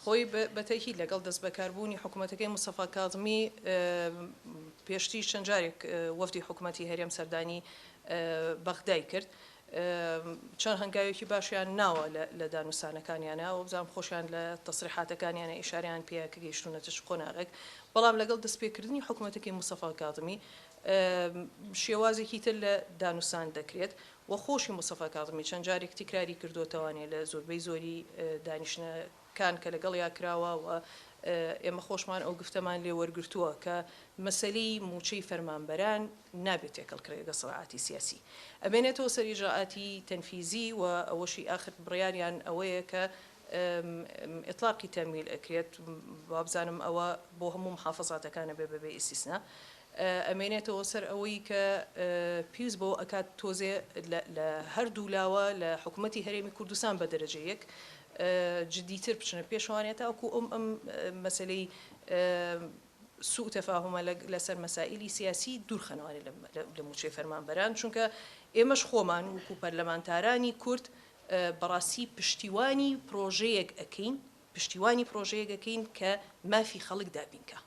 خۆی بەتەکی لەگەڵ دەست بەکاربوونی حکوومەتەکەی مستەفا کاظمی پێشتری چەند جارێک وەفدی حکوومەتی هەرێم سەردانی بەغدای کرد چەند هەنگاوێکی باشیان ناوە لە دانووسانەکانیانە و بزانام خۆشیان لە تەسریحاتەکانیانە ئیشاریان پێەکە گەیشتونەتە قۆناغێک بەڵام لەگەڵ دەستپێکردنی حکوومەتەکەی مستەفا کاظمی شێوازێکی تر لە دانووسان دەکرێت و خۆشی مستەفا کاظمی چەند جارێک تیکراری کردوتەوانێ لە زۆربەی زۆری دانیشتنەکان کە لەگەڵ یا کراوە و ئێمە خۆشمان ئەو گفتەمان لێ وەرگرتووە کە مەسەلەی موچەی فەرمانبەران نابێت تێکەڵکرێت لەگە سەراعاتی سیاسی ئەبێنێتەوە سەر ئیجراعاتی تەنفیزی و ئەوەشی ئاخر بڕیاریان ئەوەیە کە ئیطلاقی تەمویل ئەکرێت وابزانم ئەوە بۆ هەموو محافەزاتەکانە بێ ئیسیسنا ئەمێنێتەوە سەر ئەوەی کە پیس بۆ ئەکات تۆزێ لە هەردوو لاوە لە حکوومەتی هەرێمی کوردستان بە دەرەجەیەک جدیتر بچنە پێشوانێتە ئەوکو ئەم مەسلەی سوء تەفاهمە لەسەر مەسائلی سیاسی دوورخەنەوانێت لە موچەی فەرمانبەران چونکە ئێمەش خۆمان وەکو پەرلەمانتارانی کورد بەڕاستی پشتیوانی پرۆژەیەک ئەکەین کە مافی خەڵک دابینکە